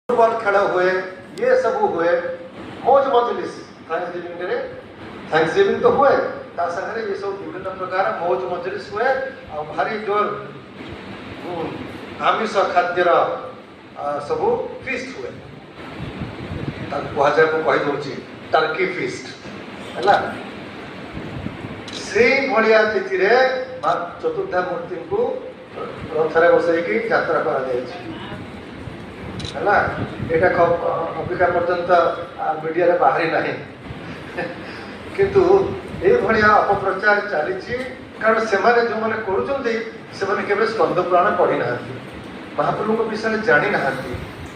football खेल हुए ये सब हुए मौज मजलिस थैंक्सगिविंग तो हुए ता संगे ये सब विभिन्न प्रकार मौज मजलिस हुए आ भारी जोर आमिष खाद्यर सब फीस्ट हुए कही टर्की फीस्ट है से भाया तिथि चतुर्धा मूर्ति को रथरे बसैकी यात्रा करा अबिका पर्यंत मीडिया रे बाहरी नहीं किंतु ये भाया अपप्रचार चली कारण से जो मैंने कर स्कंद पुराण पढ़ी ना महाप्रभु विषय जानी ना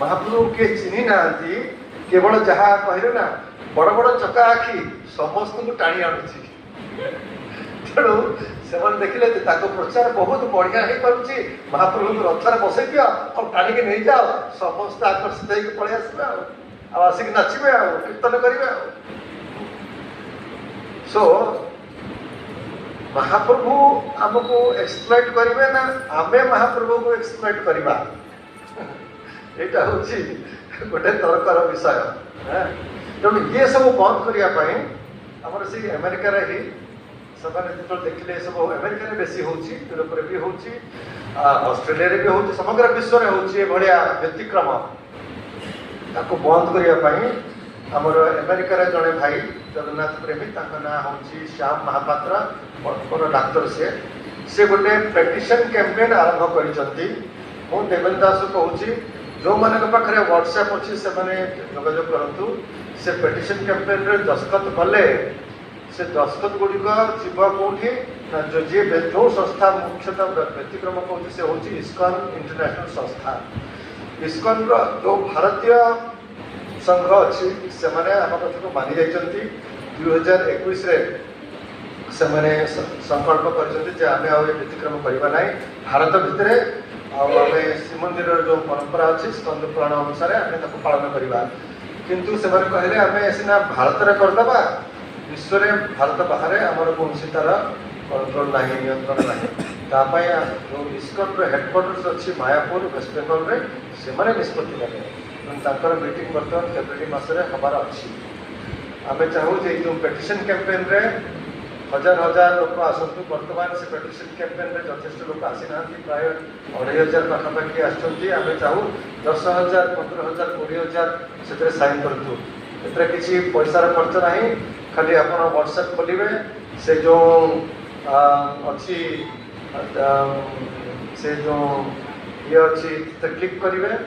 महाप्रभु किए चिन्ह ना केवल जहाँ कहले ना बड़ बड़ चका आखि समस्त को टाणी आणुची तेणु से देखिले प्रचार बहुत बढ़िया हो पार्टी महाप्रभु रथर बसई दियो और टाणिक नहीं जाओ समस्त आकर्षित होकर पलि आसबे आसिक नाचे कीर्तन करेंगे सो महाप्रभु आमको एक्सप्लॉइट करेंगे ना आमे महाप्रभु को एक्सप्लॉइट करवा यहाँ हूँ गोटे तर्कर विषय तेणु ये सब बंद करने आमर से अमेरिका ही जो देखिले सब अमेरिका बेसी यूरोप भी हो ऑस्ट्रेलिया भी हो समग्र विश्व में हो व्यतिक्रम ताको बंद करने आमर अमेरिका जड़े भाई जगन्नाथ प्रेमी ना हूँ श्याम महापात्र बड़ डाक्तर से गोटे पेटिशन कैंपेन आरंभ कर देवेन्द्र दास कहूँ जो मान पाखे व्हाट्सएप अच्छी से जोगाजोग करूँ से पेटिशन कैंपेन रे दस्तखत कले से दस्तखत गुड़िक जीव कौटी जी जो संस्था मुख्यतः व्यतिक्रम कौन से हूँ इस्कन इंटरनेशनल संस्था इस्कन जो भारतीय संघ अच्छी से आम कथा को मानि जाती 2021 से संकल्प करें आम व्यतिक्रम करवा ना भारत भितर आम श्रीमंदिर जो परंपरा अच्छी स्कंद पुराण अनुसार आम पालन करवा किंतु से कहले आम सीना भारत में करदे विश्व में भारत बाहर आमर कौन तार कंट्रोल ना नियंत्रण ना जो इस्कन हेडक्वार्टर्स अच्छी मायापुर वेस्ट बेंगल में से निष्पत्ति नेते मीटिंग बर्तमान फेब्रुआरी मसरे हबार अच्छी आम चाहूँ जो पेटिशन कैंपेन रे हजार हजार लोक आसतु बर्तमान से पेटिशन कैंपेन रे यथेष्ट लोक आसी ना प्राय 2500 पाखापाखि आम चाहूँ 10,000 15,000 20,000 से साइन करूँ एथरे किसी पैसार खर्च ना खाली आप व्हाट्सएप खोलिए से जो अच्छी से जो ये अच्छी क्लिक करेंगे